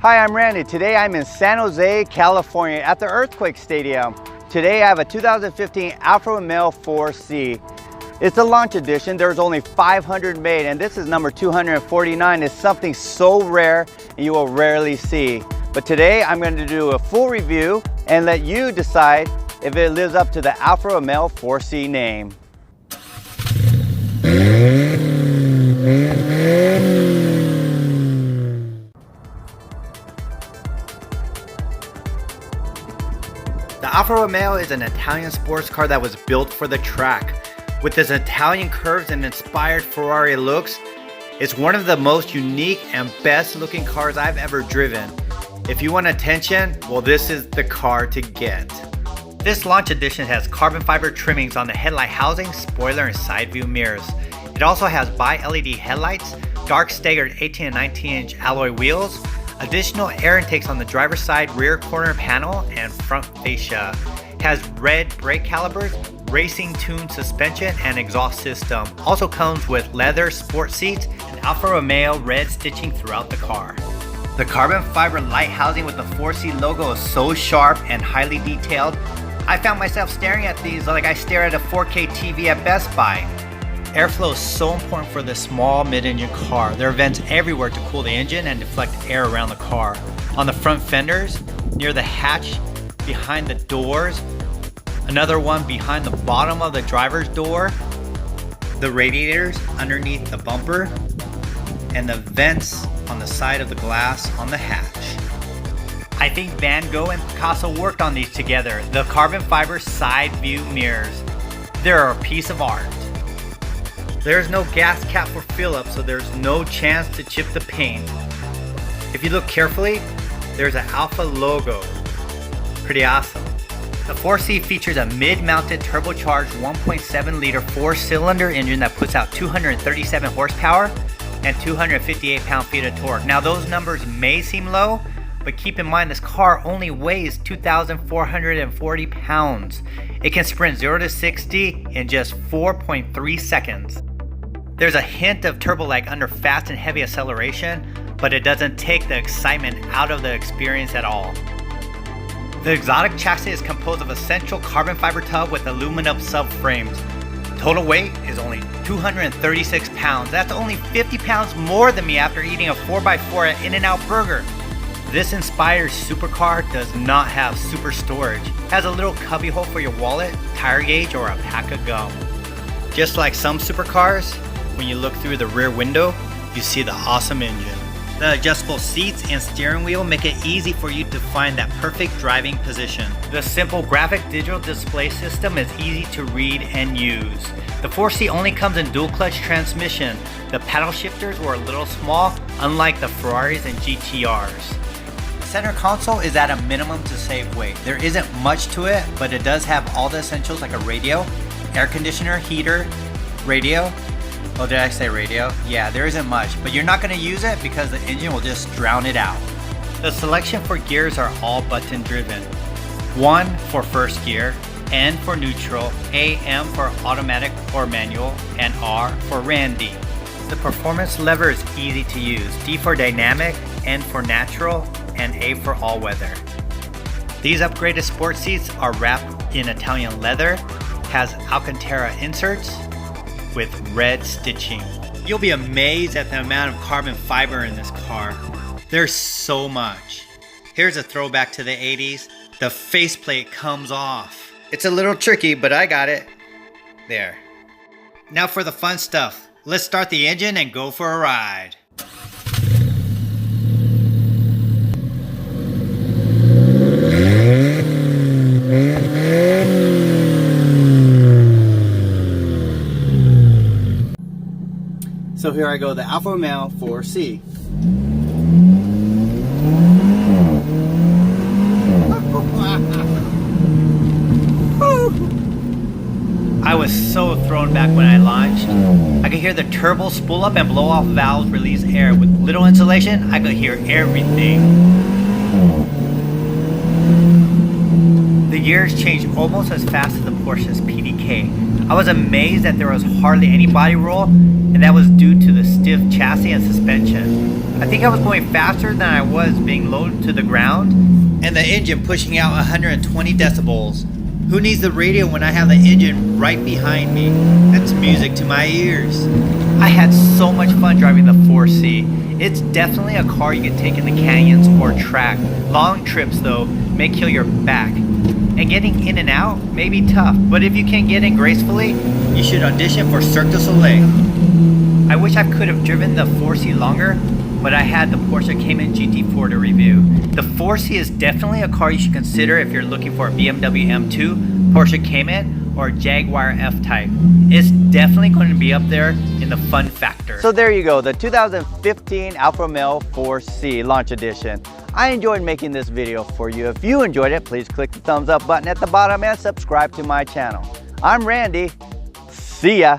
Hi, I'm Randy. Today I'm in San Jose, California at the Earthquake Stadium. Today I have a 2015 Alfa Romeo 4C. It's a launch edition. There's only 500 made and this is number 249. It's something so rare and you will rarely see. But today I'm going to do a full review and let you decide if it lives up to the Alfa Romeo 4C name. The Alfa Romeo is an Italian sports car that was built for the track. With its Italian curves and inspired Ferrari looks, it's one of the most unique and best looking cars I've ever driven. If you want attention, well, this is the car to get. This launch edition has carbon fiber trimmings on the headlight housing, spoiler, and side view mirrors. It also has bi-LED headlights, dark staggered 18 and 19 inch alloy wheels, additional air intakes on the driver's side rear corner panel and front fascia. It has red brake calipers, racing tuned suspension and exhaust system. Also comes with leather sport seats and Alfa Romeo red stitching throughout the car. The carbon fiber light housing with the 4C logo is so sharp and highly detailed. I found myself staring at these like I stare at a 4K TV at Best Buy. Airflow is so important for this small mid-engine car. There are vents everywhere to cool the engine and deflect air around the car. On the front fenders, near the hatch, behind the doors, another one behind the bottom of the driver's door, the radiators underneath the bumper, and the vents on the side of the glass on the hatch. I think Van Gogh and Picasso worked on these together. The carbon fiber side view mirrors. They're a piece of art. There's no gas cap for fill-up, so there's no chance to chip the paint. If you look carefully, there's an Alfa logo. Pretty awesome. The 4C features a mid-mounted turbocharged 1.7 liter 4-cylinder engine that puts out 237 horsepower and 258 pound-feet of torque. Now those numbers may seem low, but keep in mind this car only weighs 2,440 pounds. It can sprint 0 to 60 in just 4.3 seconds. There's a hint of turbo lag under fast and heavy acceleration, but it doesn't take the excitement out of the experience at all. The exotic chassis is composed of a central carbon fiber tub with aluminum subframes. Total weight is only 236 pounds. That's only 50 pounds more than me after eating a 4x4 at In-N-Out Burger. This inspired supercar does not have super storage. It has a little cubby hole for your wallet, tire gauge, or a pack of gum. Just like some supercars, when you look through the rear window, you see the awesome engine. The adjustable seats and steering wheel make it easy for you to find that perfect driving position. The simple graphic digital display system is easy to read and use. The 4C only comes in dual clutch transmission. The paddle shifters were a little small, unlike the Ferraris and GTRs. The center console is at a minimum to save weight. There isn't much to it, but it does have all the essentials like a radio, air conditioner, heater, radio. Oh, did I say radio? Yeah, there isn't much, but you're not going to use it because the engine will just drown it out. The selection for gears are all button driven. 1 for first gear, N for neutral, AM for automatic or manual, and R for Randy. The performance lever is easy to use. D for dynamic, N for natural, and A for all weather. These upgraded sport seats are wrapped in Italian leather, has Alcantara inserts, with red stitching. You'll be amazed at the amount of carbon fiber in this car. There's so much. Here's a throwback to the 80s. The faceplate comes off. It's a little tricky, but I got it. There. Now for the fun stuff. Let's start the engine and go for a ride. So here I go, the Alfa Romeo 4C. I was so thrown back when I launched. I could hear the turbo spool up and blow off valves release air. With little insulation, I could hear everything. The gears changed almost as fast as the Porsche's PDK. I was amazed that there was hardly any body roll, and that was due to the stiff chassis and suspension. I think I was going faster than I was being lowered to the ground, and the engine pushing out 120 decibels. Who needs the radio when I have the engine right behind me? That's music to my ears. I had so much fun driving the 4C. It's definitely a car you can take in the canyons or track. Long trips though may kill your back. And getting in and out may be tough, but if you can get in gracefully, you should audition for Cirque du Soleil. I wish I could have driven the 4C longer, but I had the Porsche Cayman GT4 to review. The 4C is definitely a car you should consider if you're looking for a BMW M2, Porsche Cayman, or Jaguar F-Type. It's definitely going to be up there in the fun factor. So there you go, the 2015 Alfa Romeo 4C Launch Edition. I enjoyed making this video for you. If you enjoyed it, please click the thumbs up button at the bottom and subscribe to my channel. I'm Randy. See ya.